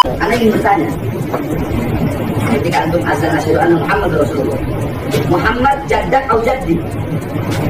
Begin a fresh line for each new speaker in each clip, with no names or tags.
Anda ingin bertanya, ketika antum azan asyhadu anna Muhammad Rasulullah, Muhammad jaddak atau jaddi?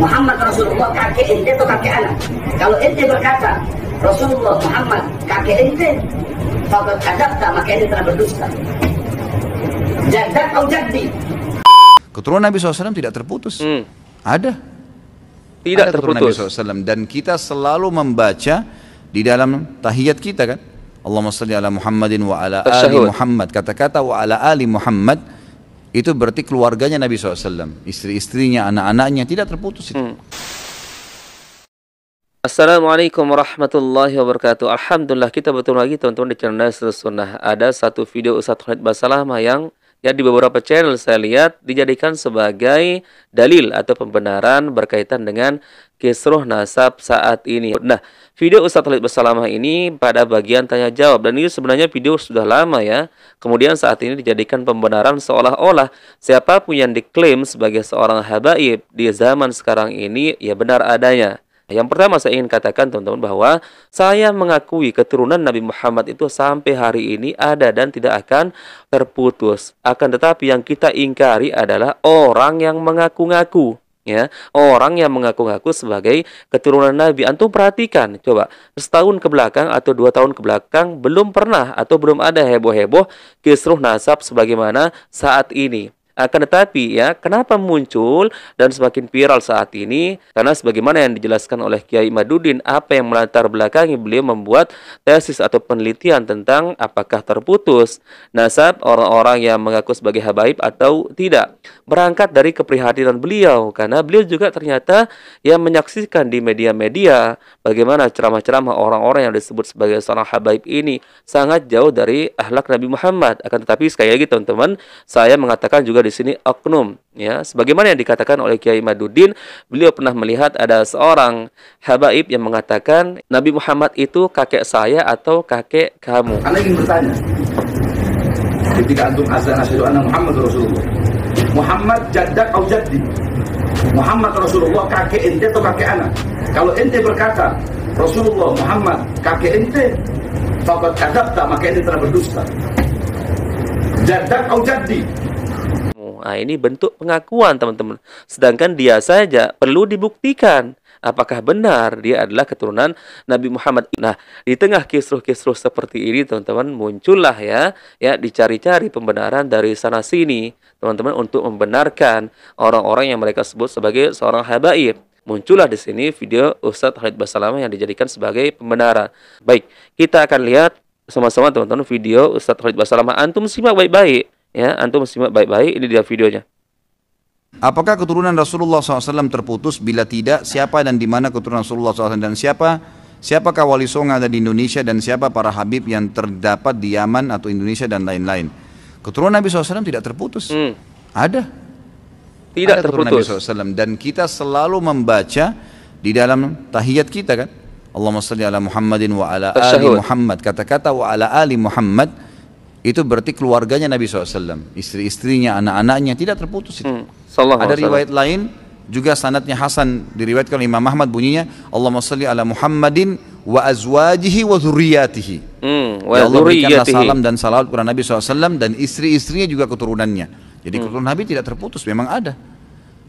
Muhammad Rasulullah kakek ente atau kakek anak? Kalau ente berkata Rasulullah Muhammad kakek ente, faqad kadzabta, maka ente telah berdusta. Jaddak atau jaddi?
Keturunan Nabi SAW tidak terputus. Ada.
Tidak
ada keturunan
terputus.
Nabi SAW. Dan kita selalu membaca di dalam tahiyat kita kan. Allahumma salli ala Muhammadin wa ala ali Muhammad. Kata-kata wa ala ali Muhammad itu berarti keluarganya Nabi SAW. Istri-istrinya, anak-anaknya tidak terputus itu.
Assalamualaikum warahmatullahi wabarakatuh. Alhamdulillah kita bertemu lagi teman-teman di channel Nasrus Sunnah. Ada satu video Ustaz Khalid Basalamah yang di beberapa channel saya lihat dijadikan sebagai dalil atau pembenaran berkaitan dengan kisruh nasab saat ini. Nah, video Ustaz Khalid Basalamah ini pada bagian tanya jawab, dan ini sebenarnya video sudah lama ya. Kemudian saat ini dijadikan pembenaran seolah-olah siapapun yang diklaim sebagai seorang habaib di zaman sekarang ini ya benar adanya. Yang pertama saya ingin katakan teman-teman bahwa saya mengakui keturunan Nabi Muhammad itu sampai hari ini ada dan tidak akan terputus. Akan tetapi yang kita ingkari adalah orang yang mengaku-ngaku, ya, orang yang mengaku-ngaku sebagai keturunan Nabi. Antum perhatikan, coba setahun ke belakang atau 2 tahun ke belakang belum pernah atau belum ada heboh-heboh kisruh nasab sebagaimana saat ini. Akan tetapi ya, kenapa muncul dan semakin viral saat ini? Karena sebagaimana yang dijelaskan oleh Kiai Imaduddin, apa yang melatar belakangi beliau membuat tesis atau penelitian tentang apakah terputus nasab orang-orang yang mengaku sebagai habaib atau tidak. Berangkat dari keprihatinan beliau, karena beliau juga ternyata yang menyaksikan di media-media bagaimana ceramah-ceramah orang-orang yang disebut sebagai seorang habaib ini sangat jauh dari akhlak Nabi Muhammad. Akan tetapi sekali lagi teman-teman, saya mengatakan juga di sini oknum, ya, sebagaimana yang dikatakan oleh Kiai Imaduddin, beliau pernah melihat ada seorang habaib yang mengatakan Nabi Muhammad itu kakek saya atau kakek kamu.
Anda ingin bertanya, ketika antum azan asyhadu anna Muhammad Rasulullah, Muhammad jaddak atau jaddi? Muhammad Rasulullah kakek ente atau kakek anak? Kalau ente berkata Rasulullah Muhammad kakek ente, faqad kadzabta, maka ente telah berdusta. Jaddak atau jaddi?
Nah, ini bentuk pengakuan teman-teman. Sedangkan dia saja perlu dibuktikan apakah benar dia adalah keturunan Nabi Muhammad. Nah, di tengah kisruh-kisruh seperti ini teman-teman, muncullah ya dicari-cari pembenaran dari sana sini teman-teman untuk membenarkan orang-orang yang mereka sebut sebagai seorang habaib. Muncullah di sini video Ustaz Khalid Basalamah yang dijadikan sebagai pembenaran. Baik, kita akan lihat sama-sama teman-teman video Ustaz Khalid Basalamah. Antum simak baik-baik. Ya, antum simak baik-baik, ini dia videonya.
Apakah keturunan Rasulullah SAW terputus? Bila tidak, siapa dan di mana keturunan Rasulullah SAW, dan siapakah wali songo ada di Indonesia, dan siapa para habib yang terdapat di Yaman atau Indonesia dan lain-lain? Keturunan Nabi SAW tidak terputus. Ada.
Tidak
ada keturunan
terputus.
Nabi SAW, dan kita selalu membaca di dalam tahiyat kita kan. Allahumma salli ala Muhammadin wa ala ali Muhammad. Kata-kata wa ala ali Muhammad itu berarti keluarganya Nabi SAW, istri-istrinya, anak-anaknya tidak terputus itu. Ada riwayat lain juga sanadnya hasan, diriwayatkan oleh Imam Ahmad, bunyinya Allahumma salli ala Muhammadin wa azwajihi wa dzurriyyatihi. Ya Allah, berikanlah salam dan salawat kepada Nabi SAW dan istri-istrinya juga keturunannya. Jadi keturunan Nabi tidak terputus, memang ada.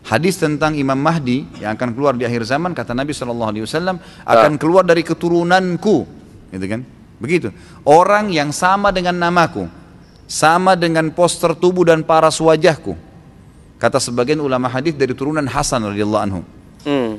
Hadis tentang Imam Mahdi yang akan keluar di akhir zaman, kata Nabi SAW, akan keluar dari keturunanku, gitu kan? Begitu. Orang yang sama dengan namaku, sama dengan poster tubuh dan paras wajahku. Kata sebagian ulama hadis dari turunan Hasan radhiyallahu anhu.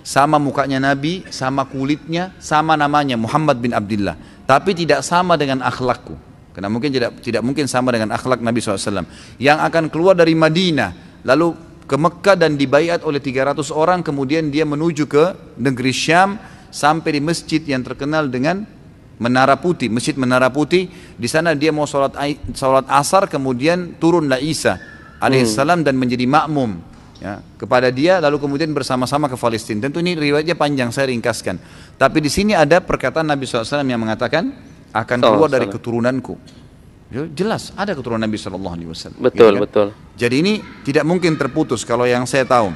Sama mukanya Nabi, sama kulitnya, sama namanya Muhammad bin Abdullah, tapi tidak sama dengan akhlakku. Karena mungkin tidak mungkin sama dengan akhlak Nabi SAW. Yang akan keluar dari Madinah, lalu ke Mekah dan dibaiat oleh 300 orang, kemudian dia menuju ke negeri Syam sampai di masjid yang terkenal dengan Menara Putih, Masjid Menara Putih. Di sana dia mau sholat asar, kemudian turunlah Isa alaihissalam dan menjadi makmum ya, kepada dia, lalu kemudian bersama-sama ke Palestina. Tentu ini riwayatnya panjang, saya ringkaskan. Tapi di sini ada perkataan Nabi SAW yang mengatakan akan keluar dari keturunanku. Jelas ada keturunan Nabi SAW.
Betul,
gitu kan?
Betul.
Jadi ini tidak mungkin terputus kalau yang saya tahu.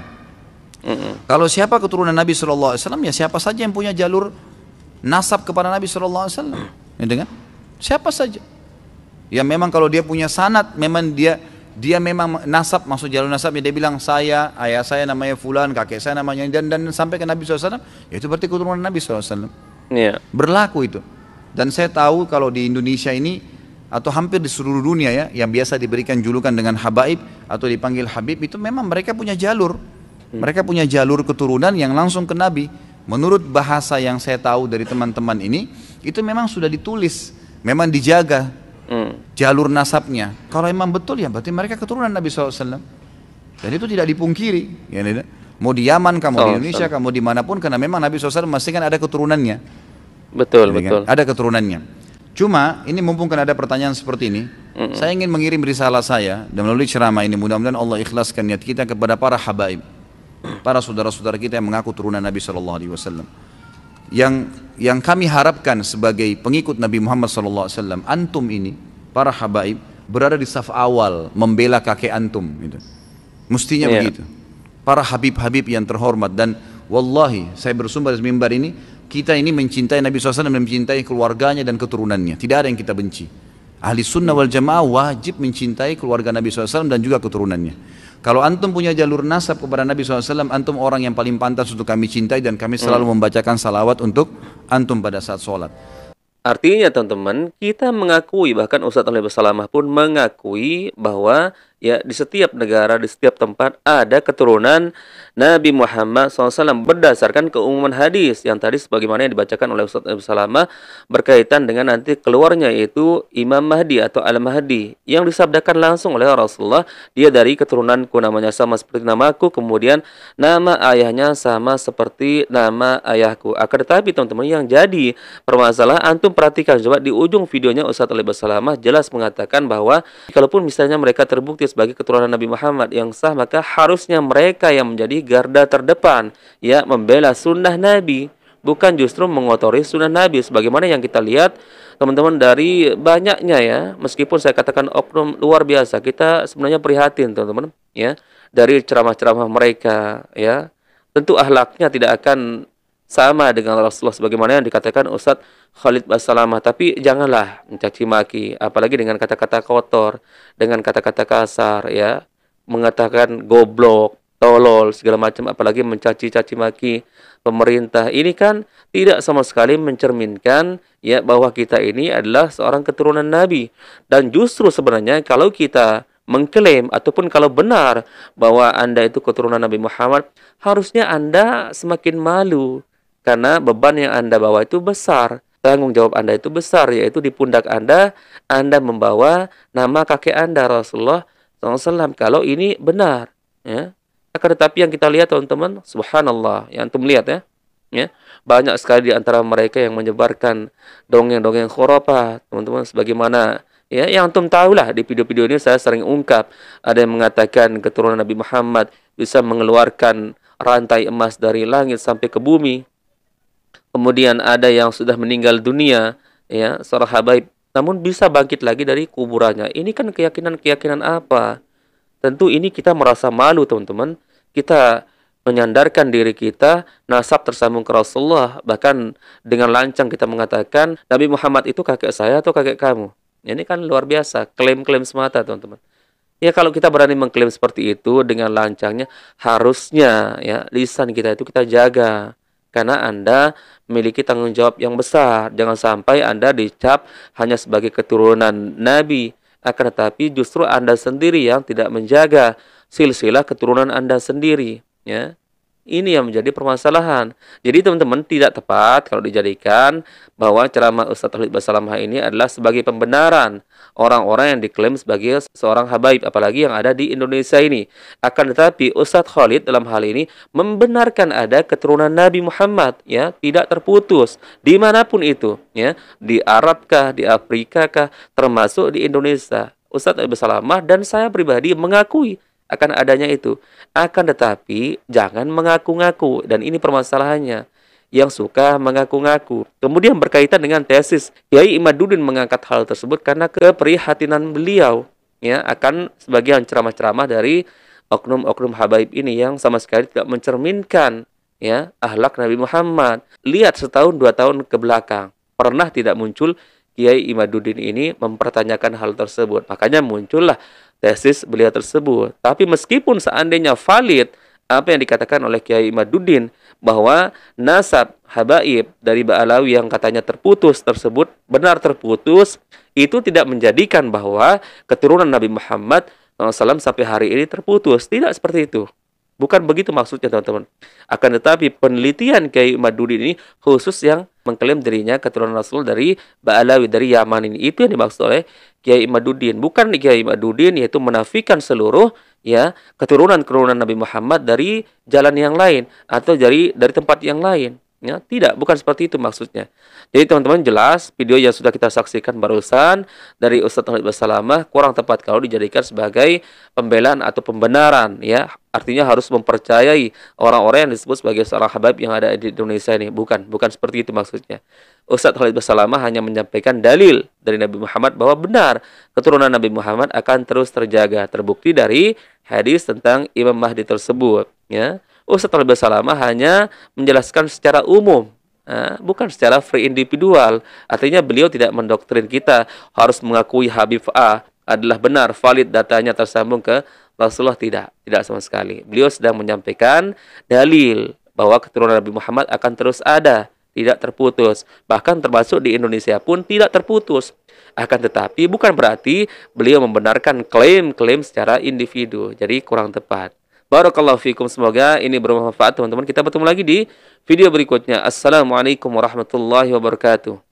Kalau siapa keturunan Nabi SAW, ya siapa saja yang punya jalur nasab kepada Nabi SAW, ya, dengan siapa saja. Yang memang kalau dia punya sanad, memang dia memang nasab, maksud jalur nasabnya, dia bilang saya, ayah saya namanya fulan, kakek saya namanya, dan sampai ke Nabi SAW, ya itu berarti keturunan Nabi SAW.
Iya.
Berlaku itu. Dan saya tahu kalau di Indonesia ini, atau hampir di seluruh dunia ya, yang biasa diberikan julukan dengan habaib atau dipanggil habib, itu memang mereka punya jalur. Mereka punya jalur keturunan yang langsung ke Nabi. Menurut bahasa yang saya tahu dari teman-teman ini, itu memang sudah ditulis, memang dijaga jalur nasabnya. Kalau memang betul ya berarti mereka keturunan Nabi SAW. Dan itu tidak dipungkiri. Ya, mau di Yaman, kamu di Indonesia, kamu dimanapun, karena memang Nabi SAW memastikan ada keturunannya.
Betul,
Ya,
betul.
kan? Ada keturunannya. Cuma ini mumpung kan ada pertanyaan seperti ini, saya ingin mengirim risalah saya dan melalui ceramah ini mudah-mudahan Allah ikhlaskan niat kita kepada para habaib, para saudara-saudara kita yang mengaku turunan Nabi SAW. Yang kami harapkan sebagai pengikut Nabi Muhammad SAW, antum ini, para habaib, berada di saf awal membela kakek antum. Gitu. Mestinya begitu. Para habib-habib yang terhormat, dan wallahi saya bersumber dari mimbar ini, kita ini mencintai Nabi SAW dan mencintai keluarganya dan keturunannya. Tidak ada yang kita benci. Ahli sunnah wal jamaah wajib mencintai keluarga Nabi SAW dan juga keturunannya. Kalau antum punya jalur nasab kepada Nabi SAW, antum orang yang paling pantas untuk kami cintai, dan kami selalu membacakan salawat untuk antum pada saat sholat.
Artinya teman-teman, kita mengakui, bahkan Ustadz Ali Basalamah pun mengakui bahwa ya di setiap negara, di setiap tempat ada keturunan Nabi Muhammad SAW berdasarkan keumuman hadis yang tadi sebagaimana yang dibacakan oleh Ustadz Ali Basalamah berkaitan dengan nanti keluarnya itu Imam Mahdi atau Al-Mahdi yang disabdakan langsung oleh Rasulullah, dia dari keturunanku, namanya sama seperti namaku, kemudian nama ayahnya sama seperti nama ayahku. Akan tetapi teman-teman, yang jadi permasalahan, antum perhatikan coba di ujung videonya Ustadz Ali Basalamah jelas mengatakan bahwa kalaupun misalnya mereka terbukti sebagai keturunan Nabi Muhammad yang sah, maka harusnya mereka yang menjadi garda terdepan ya membela sunnah Nabi, bukan justru mengotori sunnah Nabi sebagaimana yang kita lihat teman-teman dari banyaknya ya, meskipun saya katakan oknum luar biasa, kita sebenarnya prihatin teman-teman ya, dari ceramah-ceramah mereka ya, tentu akhlaknya tidak akan sama dengan Rasulullah sebagaimana yang dikatakan Ustadz Khalid Basalamah. Tapi janganlah mencaci maki, apalagi dengan kata-kata kotor, dengan kata-kata kasar ya, mengatakan goblok, tolol, segala macam, apalagi mencaci-caci maki pemerintah. Ini kan tidak sama sekali mencerminkan ya bahwa kita ini adalah seorang keturunan Nabi. Dan justru sebenarnya kalau kita mengklaim ataupun kalau benar bahwa Anda itu keturunan Nabi Muhammad, harusnya Anda semakin malu. Karena beban yang Anda bawa itu besar, tanggung jawab Anda itu besar, yaitu di pundak Anda membawa nama kakek Anda Rasulullah SAW. Kalau ini benar, ya. Akan tetapi yang kita lihat teman-teman, subhanallah, yang antum lihat ya, banyak sekali di antara mereka yang menyebarkan dongeng-dongeng khurafat, teman-teman, sebagaimana ya yang antum tahulah di video-video ini saya sering ungkap, ada yang mengatakan keturunan Nabi Muhammad bisa mengeluarkan rantai emas dari langit sampai ke bumi. Kemudian ada yang sudah meninggal dunia, ya, seorang habaib, namun bisa bangkit lagi dari kuburannya. Ini kan keyakinan-keyakinan apa? Tentu ini kita merasa malu, teman-teman. Kita menyandarkan diri kita, nasab tersambung ke Rasulullah. Bahkan dengan lancang kita mengatakan, Nabi Muhammad itu kakek saya atau kakek kamu. Ini kan luar biasa, klaim-klaim semata, teman-teman. Ya kalau kita berani mengklaim seperti itu dengan lancangnya, harusnya ya lisan kita itu kita jaga. Karena Anda memiliki tanggung jawab yang besar. Jangan sampai Anda dicap hanya sebagai keturunan Nabi, akan tetapi justru Anda sendiri yang tidak menjaga silsilah keturunan Anda sendiri. Ya, ini yang menjadi permasalahan. Jadi teman-teman, tidak tepat kalau dijadikan bahwa ceramah Ustadz Khalid Basalamah ini adalah sebagai pembenaran orang-orang yang diklaim sebagai seorang habaib, apalagi yang ada di Indonesia ini. Akan tetapi Ustadz Khalid dalam hal ini membenarkan ada keturunan Nabi Muhammad, ya, tidak terputus dimanapun itu, ya, di Arab kah, di Afrika kah, termasuk di Indonesia. Ustadz Basalamah dan saya pribadi mengakui akan adanya itu. Akan tetapi jangan mengaku-ngaku, dan ini permasalahannya, yang suka mengaku-ngaku. Kemudian berkaitan dengan tesis, Kiai Imaduddin mengangkat hal tersebut karena keprihatinan beliau ya akan sebagian ceramah-ceramah dari oknum-oknum habaib ini yang sama sekali tidak mencerminkan ya akhlak Nabi Muhammad. Lihat setahun 2 tahun ke belakang, pernah tidak muncul Kiai Imaduddin ini mempertanyakan hal tersebut. Makanya muncullah tesis beliau tersebut. Tapi meskipun seandainya valid apa yang dikatakan oleh Kiai Imaduddin, bahwa nasab habaib dari Ba'alawi yang katanya terputus tersebut benar terputus, itu tidak menjadikan bahwa keturunan Nabi Muhammad SAW sampai hari ini terputus. Tidak seperti itu. Bukan begitu maksudnya, teman-teman. Akan tetapi penelitian Kiai Imaduddin ini khusus yang mengklaim dirinya keturunan Rasul dari Ba'alawi, dari Yaman ini. Itu yang dimaksud oleh Kiai Imaduddin. Bukan Kiai Imaduddin yaitu menafikan seluruh keturunan-keturunan Nabi Muhammad dari jalan yang lain atau dari tempat yang lain. Ya, tidak, bukan seperti itu maksudnya. Jadi teman-teman jelas video yang sudah kita saksikan barusan dari Ustadz Khalid Basalamah kurang tepat kalau dijadikan sebagai pembelaan atau pembenaran, ya. Artinya harus mempercayai orang-orang yang disebut sebagai seorang habib yang ada di Indonesia ini. Bukan seperti itu maksudnya. Ustadz Khalid Basalamah hanya menyampaikan dalil dari Nabi Muhammad bahwa benar keturunan Nabi Muhammad akan terus terjaga. Terbukti dari hadis tentang Imam Mahdi tersebut, ya. Ustadz Khalid Basalamah hanya menjelaskan secara umum, bukan secara free individual. Artinya beliau tidak mendoktrin kita harus mengakui Habib A adalah benar, valid, datanya tersambung ke Rasulullah. Tidak sama sekali. Beliau sedang menyampaikan dalil bahwa keturunan Nabi Muhammad akan terus ada, tidak terputus. Bahkan termasuk di Indonesia pun tidak terputus. Akan tetapi bukan berarti beliau membenarkan klaim-klaim secara individu. Jadi kurang tepat. Barakallahu fikum, semoga ini bermanfaat teman-teman. Kita bertemu lagi di video berikutnya. Assalamualaikum warahmatullahi wabarakatuh.